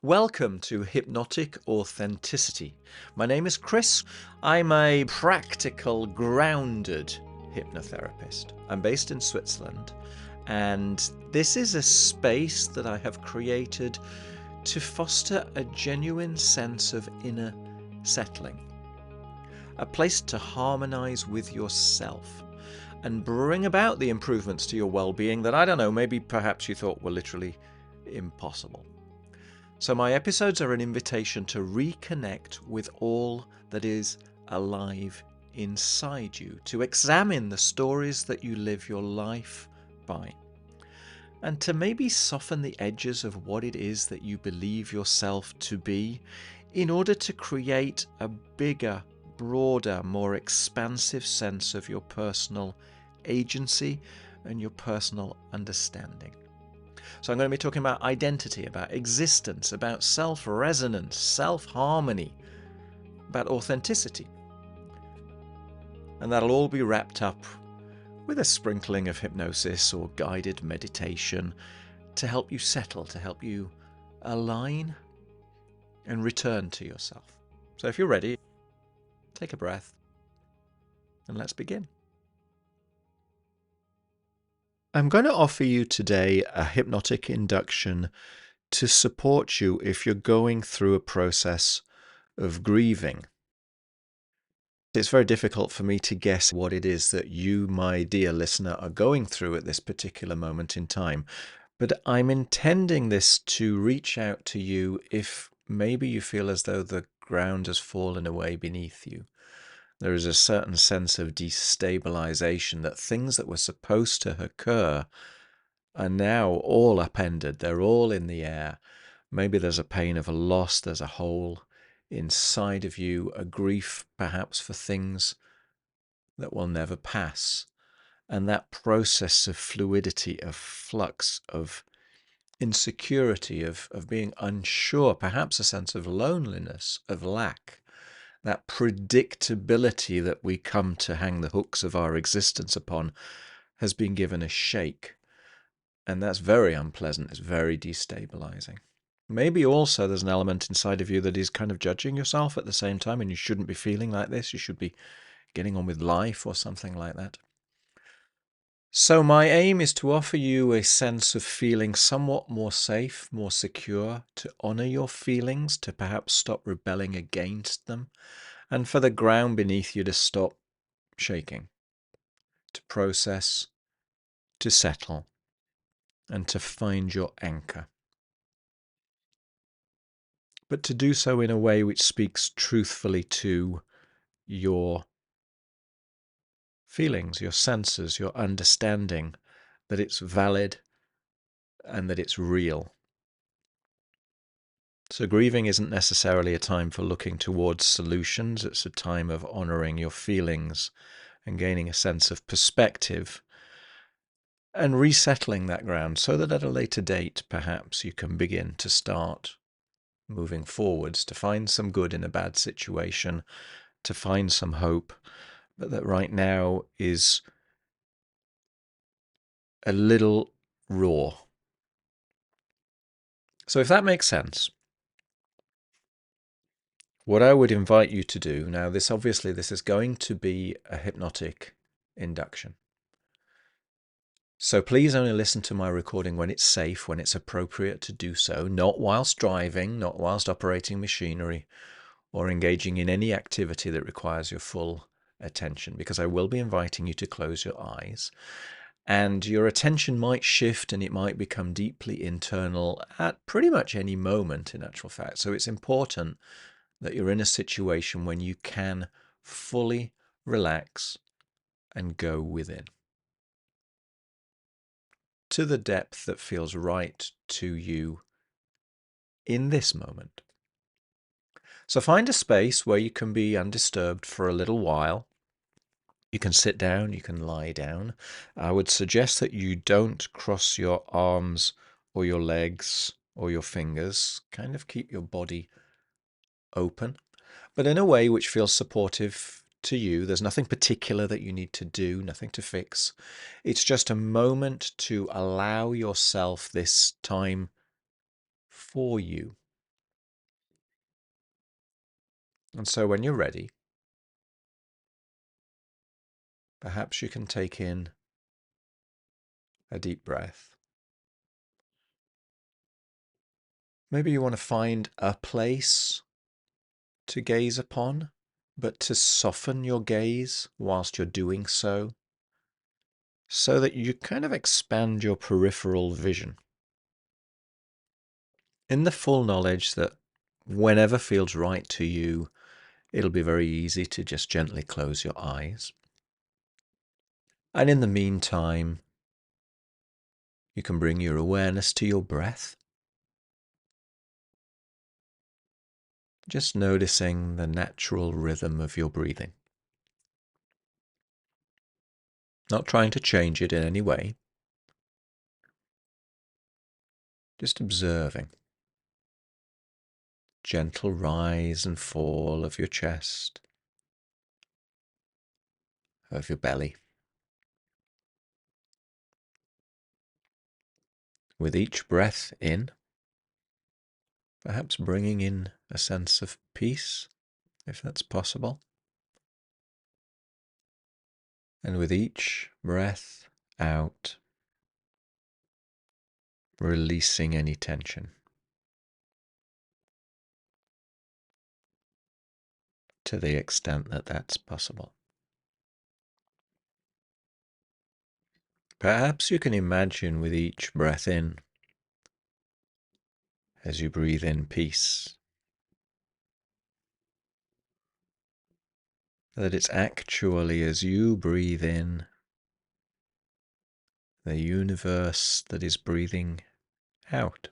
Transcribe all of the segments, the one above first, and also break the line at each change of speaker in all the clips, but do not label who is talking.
Welcome to Hypnotic Authenticity. My name is Chris. I'm a practical, grounded hypnotherapist. I'm based in Switzerland, and this is a space that I have created to foster a genuine sense of inner settling, a place to harmonize with yourself and bring about the improvements to your well-being that, I don't know, maybe perhaps you thought were literally impossible. So my episodes are an invitation to reconnect with all that is alive inside you, to examine the stories that you live your life by, and to maybe soften the edges of what it is that you believe yourself to be in order to create a bigger, broader, more expansive sense of your personal agency and your personal understanding. So I'm going to be talking about identity, about existence, about self-resonance, self-harmony, about authenticity. And that'll all be wrapped up with a sprinkling of hypnosis or guided meditation to help you settle, to help you align and return to yourself. So if you're ready, take a breath and let's begin. I'm going to offer you today a hypnotic induction to support you if you're going through a process of grieving. It's very difficult for me to guess what it is that you, my dear listener, are going through at this particular moment in time. But I'm intending this to reach out to you if maybe you feel as though the ground has fallen away beneath you. There is a certain sense of destabilization, that things that were supposed to occur are now all upended. They're all in the air. Maybe there's a pain of a loss. There's a hole inside of you, a grief perhaps for things that will never pass. And that process of fluidity, of flux, of insecurity, of being unsure, perhaps a sense of loneliness, of lack, that predictability that we come to hang the hooks of our existence upon has been given a shake. And that's very unpleasant. It's very destabilizing. Maybe also there's an element inside of you that is kind of judging yourself at the same time, and you shouldn't be feeling like this. You should be getting on with life or something like that. So my aim is to offer you a sense of feeling somewhat more safe, more secure, to honor your feelings, to perhaps stop rebelling against them, and for the ground beneath you to stop shaking, to process, to settle, and to find your anchor. But to do so in a way which speaks truthfully to your feelings, your senses, your understanding that it's valid and that it's real. So grieving isn't necessarily a time for looking towards solutions. It's a time of honoring your feelings and gaining a sense of perspective and resettling that ground so that at a later date, perhaps you can begin to start moving forwards, to find some good in a bad situation, to find some hope, but that right now is a little raw. So if that makes sense, what I would invite you to do now, this is going to be a hypnotic induction. So please only listen to my recording when it's safe, when it's appropriate to do so, not whilst driving, not whilst operating machinery, or engaging in any activity that requires your full attention, because I will be inviting you to close your eyes. And your attention might shift and it might become deeply internal at pretty much any moment, in actual fact. So it's important that you're in a situation when you can fully relax and go within, to the depth that feels right to you in this moment. So find a space where you can be undisturbed for a little while. You can sit down, you can lie down. I would suggest that you don't cross your arms or your legs or your fingers. Kind of keep your body open, but in a way which feels supportive to you. There's nothing particular that you need to do, nothing to fix. It's just a moment to allow yourself this time for you. And so when you're ready, perhaps you can take in a deep breath. Maybe you want to find a place to gaze upon, but to soften your gaze whilst you're doing so that you kind of expand your peripheral vision in the full knowledge that whenever feels right to you, it'll be very easy to just gently close your eyes. And in the meantime, you can bring your awareness to your breath, just noticing the natural rhythm of your breathing. Not trying to change it in any way, just observing. Gentle rise and fall of your chest, of your belly. With each breath in, perhaps bringing in a sense of peace, if that's possible. And with each breath out, releasing any tension to the extent that that's possible. Perhaps you can imagine with each breath in, as you breathe in peace, that it's actually as you breathe in, the universe that is breathing out.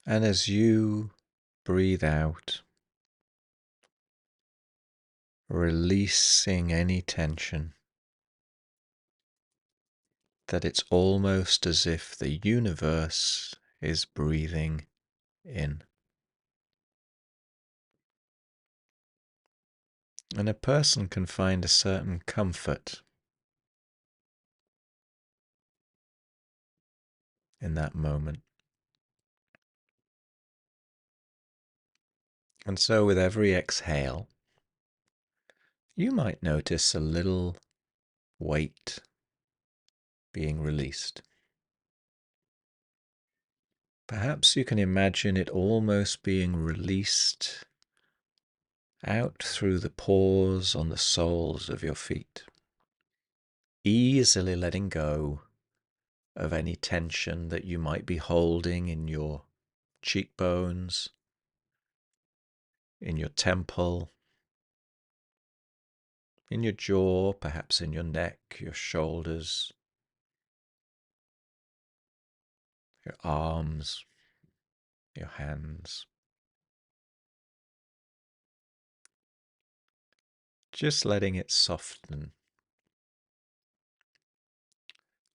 And as you breathe out, releasing any tension, that it's almost as if the universe is breathing in. And a person can find a certain comfort in that moment. And so with every exhale, you might notice a little weight being released. Perhaps you can imagine it almost being released out through the pores on the soles of your feet, easily letting go of any tension that you might be holding in your cheekbones, in your temple, in your jaw, perhaps in your neck, your shoulders, your arms, your hands. Just letting it soften,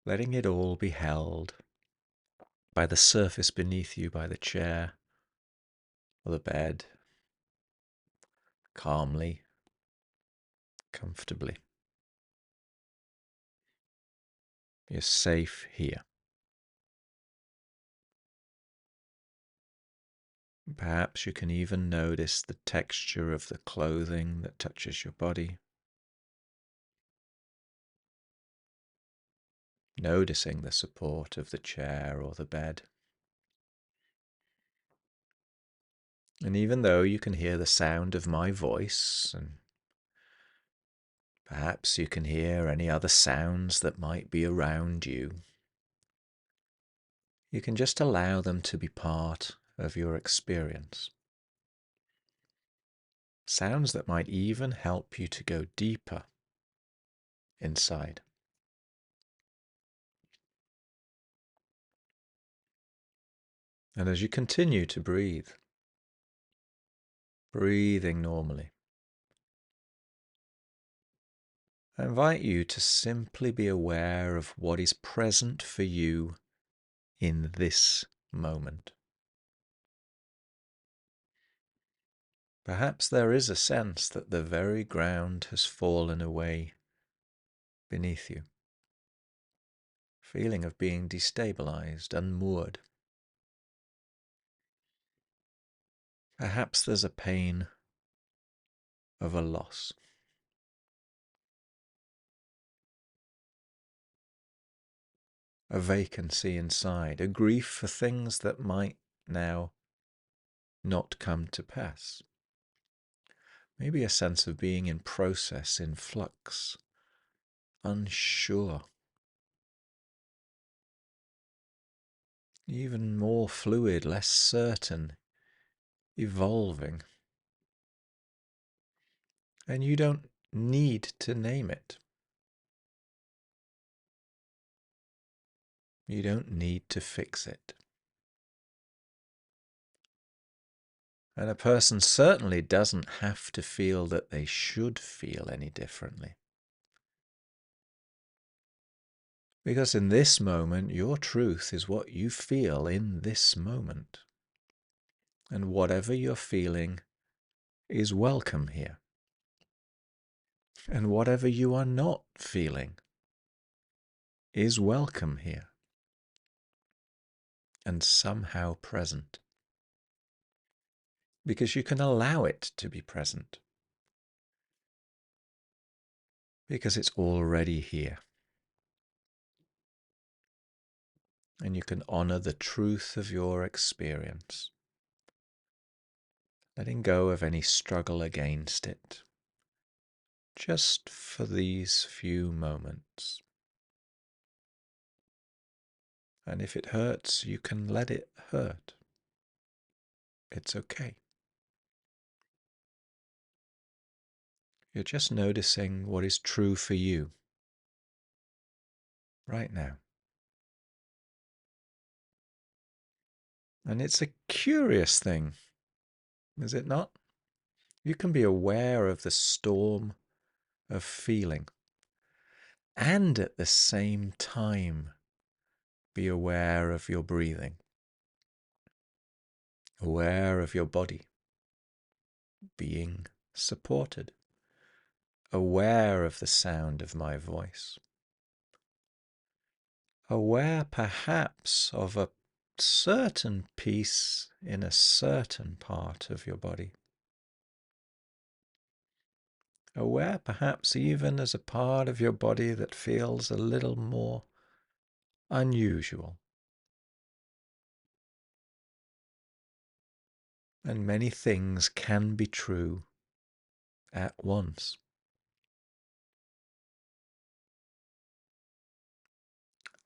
letting it all be held by the surface beneath you, by the chair or the bed, calmly, comfortably. You're safe here. Perhaps you can even notice the texture of the clothing that touches your body. Noticing the support of the chair or the bed. And even though you can hear the sound of my voice, and perhaps you can hear any other sounds that might be around you, you can just allow them to be part of your experience. Sounds that might even help you to go deeper inside. And as you continue to breathe, breathing normally, I invite you to simply be aware of what is present for you in this moment. Perhaps there is a sense that the very ground has fallen away beneath you. Feeling of being destabilized, unmoored. Perhaps there's a pain of a loss. A vacancy inside, a grief for things that might now not come to pass. Maybe a sense of being in process, in flux, unsure, even more fluid, less certain, evolving. And you don't need to name it. You don't need to fix it. And a person certainly doesn't have to feel that they should feel any differently. Because in this moment, your truth is what you feel in this moment. And whatever you're feeling is welcome here. And whatever you are not feeling is welcome here. And somehow present. Because you can allow it to be present. Because it's already here. And you can honor the truth of your experience, letting go of any struggle against it, just for these few moments. And if it hurts, you can let it hurt. It's okay. You're just noticing what is true for you right now. And it's a curious thing, is it not? You can be aware of the storm of feeling and at the same time be aware of your breathing, aware of your body being supported, aware of the sound of my voice, aware perhaps of a certain peace in a certain part of your body, aware perhaps even as a part of your body that feels a little more unusual. And many things can be true at once.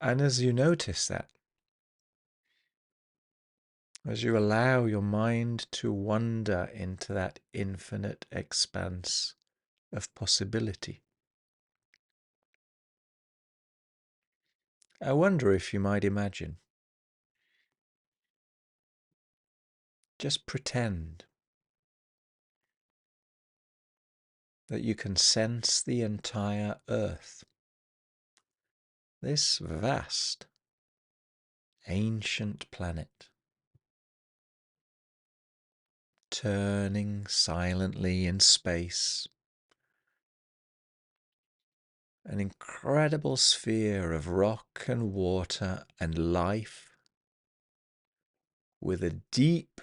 And as you notice that, as you allow your mind to wander into that infinite expanse of possibility, I wonder if you might imagine, just pretend that you can sense the entire earth, this vast, ancient planet, turning silently in space, an incredible sphere of rock and water and life, with a deep,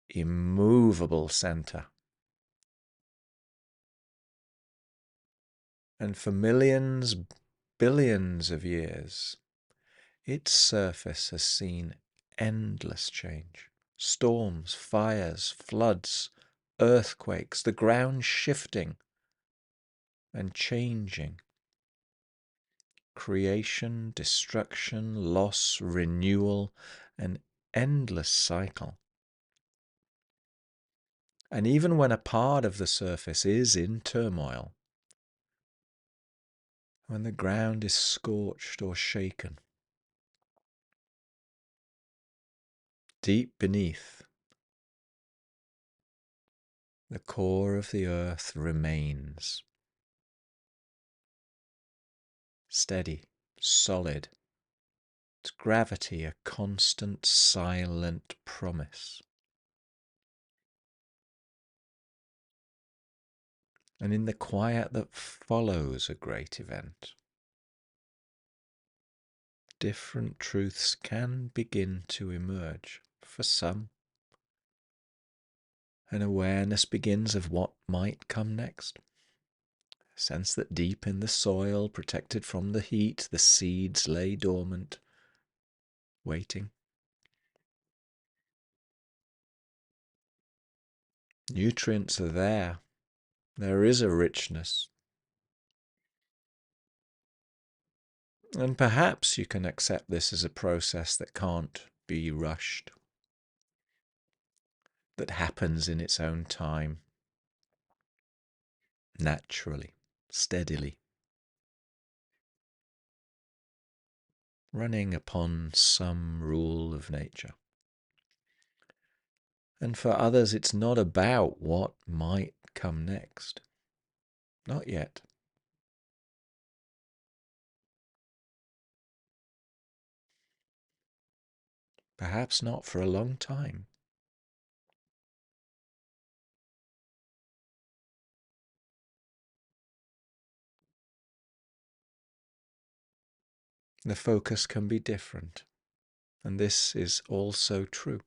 immovable center. And for millions, billions of years, its surface has seen endless change. Storms, fires, floods, earthquakes, the ground shifting and changing. Creation, destruction, loss, renewal, an endless cycle. And even when a part of the surface is in turmoil, when the ground is scorched or shaken, deep beneath, the core of the earth remains steady, solid, its gravity a constant, silent promise. And in the quiet that follows a great event, different truths can begin to emerge for some, And awareness begins of what might come next. Sense that deep in the soil, protected from the heat, the seeds lay dormant, waiting. Nutrients are there. There is a richness. And perhaps you can accept this as a process that can't be rushed, that happens in its own time, naturally, steadily, running upon some rule of nature. And for others, it's not about what might come next. Not yet. Perhaps not for a long time. The focus can be different, and this is also true.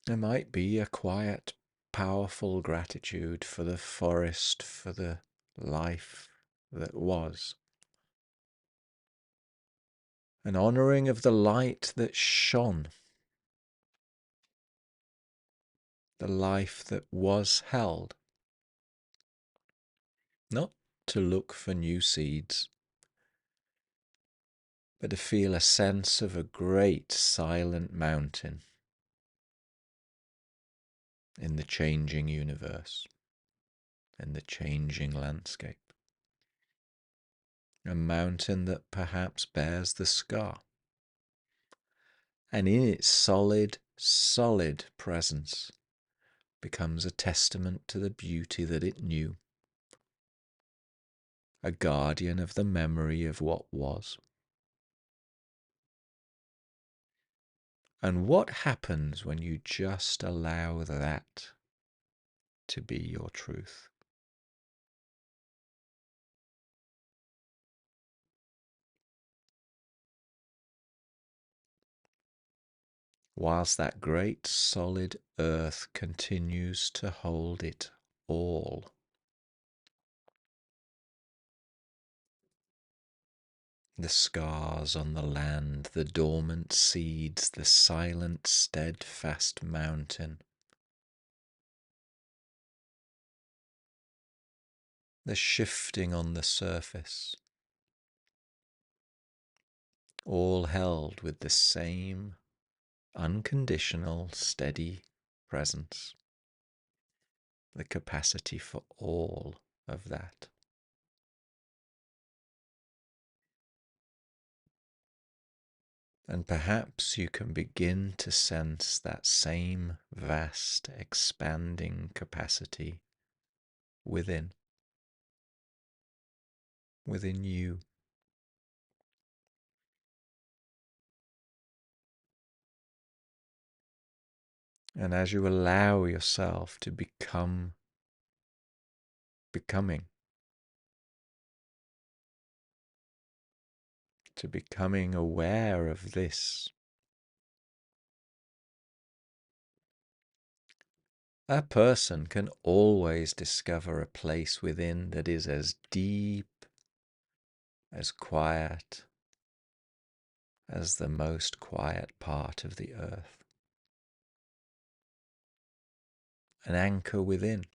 There might be a quiet, powerful gratitude for the forest, for the life that was. An honoring of the light that shone, the life that was held. Not to look for new seeds, but to feel a sense of a great silent mountain in the changing universe, in the changing landscape. A mountain that perhaps bears the scar. And in its solid, solid presence becomes a testament to the beauty that it knew, a guardian of the memory of what was. And what happens when you just allow that to be your truth? Whilst that great solid earth continues to hold it all. The scars on the land, the dormant seeds, the silent, steadfast mountain. The shifting on the surface. All held with the same unconditional, steady presence. The capacity for all of that. And perhaps you can begin to sense that same vast, expanding capacity within you. And as you allow yourself to becoming, to becoming aware of this, a person can always discover a place within that is as deep, as quiet as the most quiet part of the earth. An anchor within.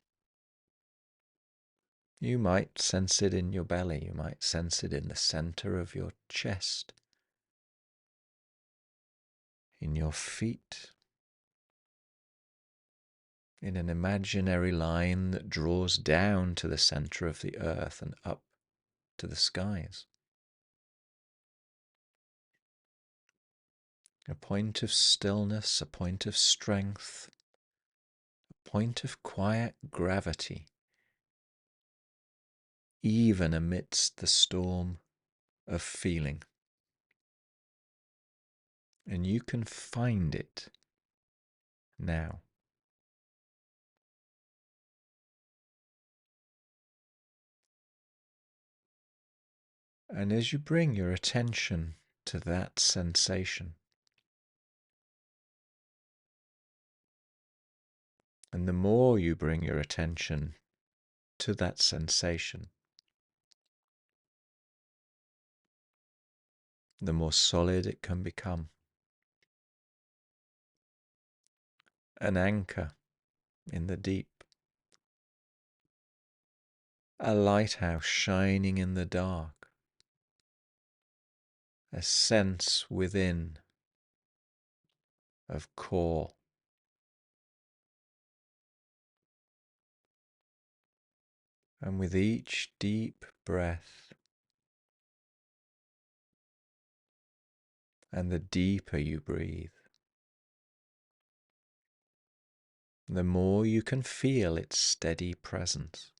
You might sense it in your belly, you might sense it in the center of your chest, in your feet, in an imaginary line that draws down to the center of the earth and up to the skies. A point of stillness, a point of strength, a point of quiet gravity, even amidst the storm of feeling. And you can find it now. And as you bring your attention to that sensation, And the more you bring your attention to that sensation, the more solid it can become. An anchor in the deep, a lighthouse shining in the dark, a sense within of core. And with each deep breath, and the deeper you breathe, the more you can feel its steady presence.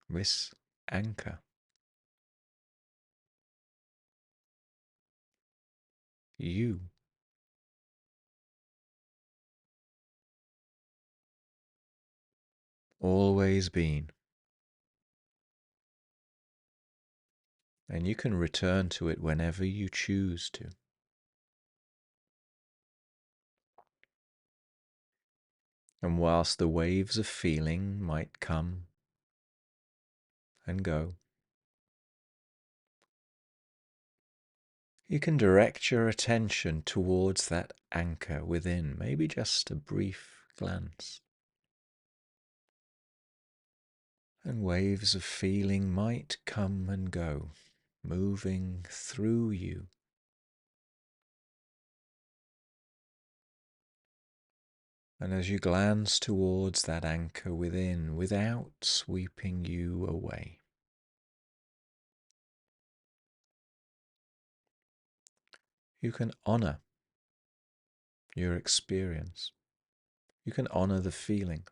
This anchor. You. Always been. And you can return to it whenever you choose to. And whilst the waves of feeling might come and go, you can direct your attention towards that anchor within, maybe just a brief glance. And waves of feeling might come and go, moving through you. And as you glance towards that anchor within, without sweeping you away, you can honor your experience. You can honor the feeling.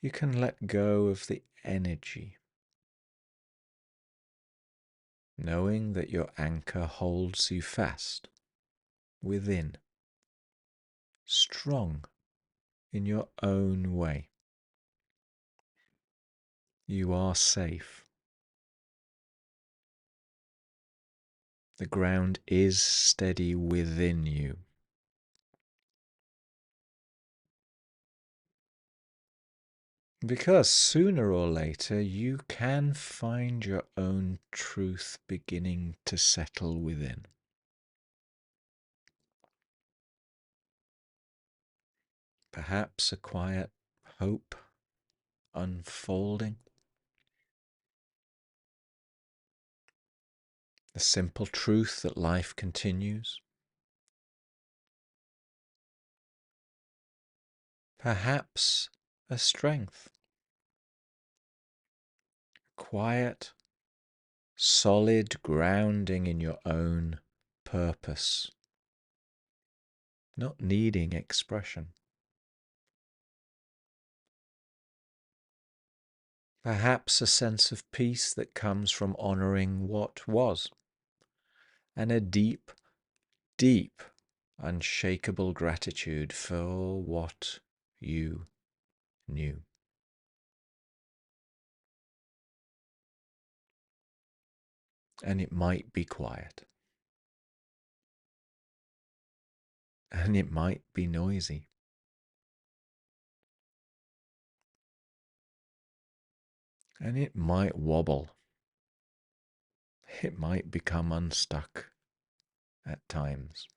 You can let go of the energy, knowing that your anchor holds you fast within, strong in your own way. You are safe. The ground is steady within you. Because sooner or later you can find your own truth beginning to settle within. Perhaps a quiet hope unfolding. The simple truth that life continues. Perhaps a strength. Quiet, solid grounding in your own purpose. Not needing expression. Perhaps a sense of peace that comes from honoring what was. And a deep, deep, unshakable gratitude for what you knew. And it might be quiet. And it might be noisy. And it might wobble. It might become unstuck at times.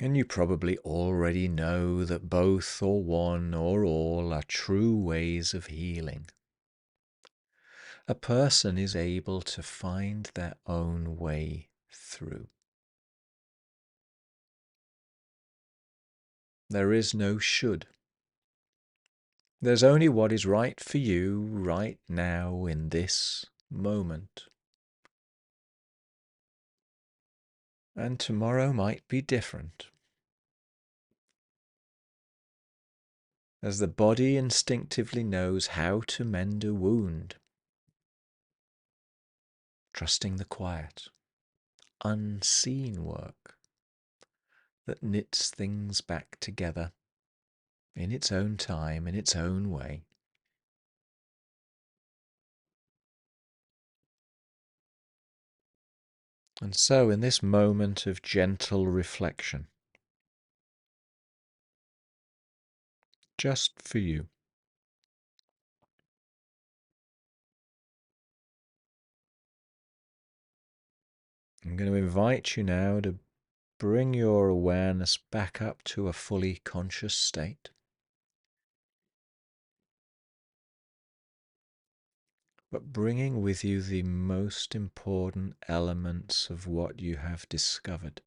And you probably already know that both or one or all are true ways of healing. A person is able to find their own way through. There is no should. There's only what is right for you right now in this moment. And tomorrow might be different. As the body instinctively knows how to mend a wound, trusting the quiet, unseen work that knits things back together in its own time, in its own way. And so in this moment of gentle reflection, just for you, I'm going to invite you now to bring your awareness back up to a fully conscious state, but bringing with you the most important elements of what you have discovered.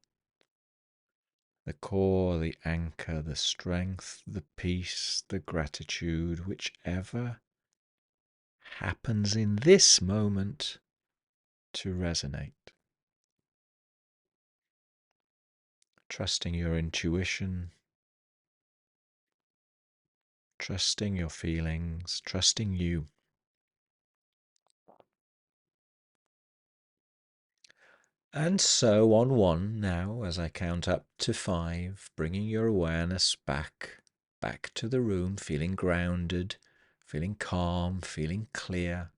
The core, the anchor, the strength, the peace, the gratitude, whichever happens in this moment to resonate. Trusting your intuition, trusting your feelings, trusting you. And so on one now, as I count up to 5, bringing your awareness back to the room, feeling grounded, feeling calm, feeling clear,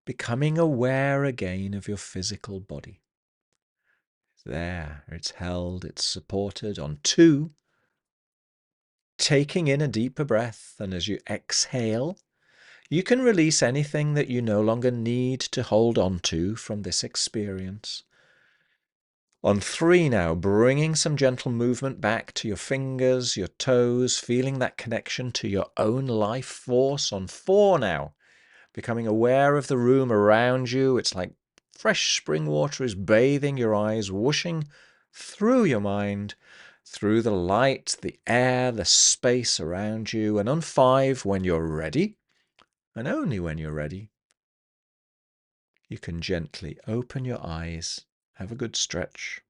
becoming aware again of your physical body. There, it's held, it's supported. On 2, taking in a deeper breath, and as you exhale, you can release anything that you no longer need to hold on to from this experience. On 3 now, bringing some gentle movement back to your fingers, your toes, feeling that connection to your own life force. On 4 now, becoming aware of the room around you. It's like fresh spring water is bathing your eyes, whooshing through your mind, through the light, the air, the space around you. And on 5, when you're ready, and only when you're ready, you can gently open your eyes, have a good stretch,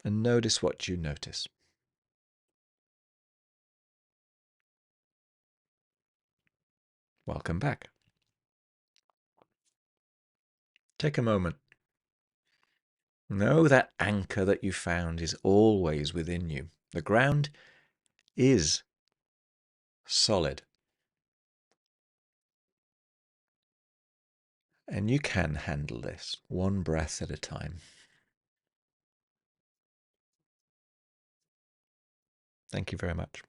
and notice what you notice. Welcome back. Take a moment. Know that anchor that you found is always within you. The ground is solid. And you can handle this, one breath at a time. Thank you very much.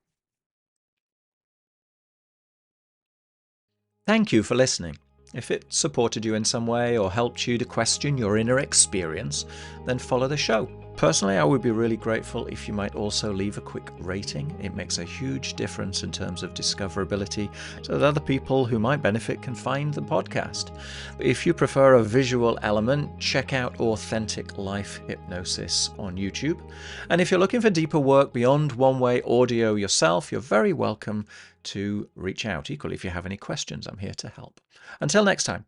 Thank you for listening. If it supported you in some way or helped you to question your inner experience, then follow the show. Personally, I would be really grateful if you might also leave a quick rating. It makes a huge difference in terms of discoverability so that other people who might benefit can find the podcast. If you prefer a visual element, check out Authentic Life Hypnosis on YouTube. And if you're looking for deeper work beyond one-way audio yourself, you're very welcome to reach out. Equally, if you have any questions, I'm here to help. Until next time.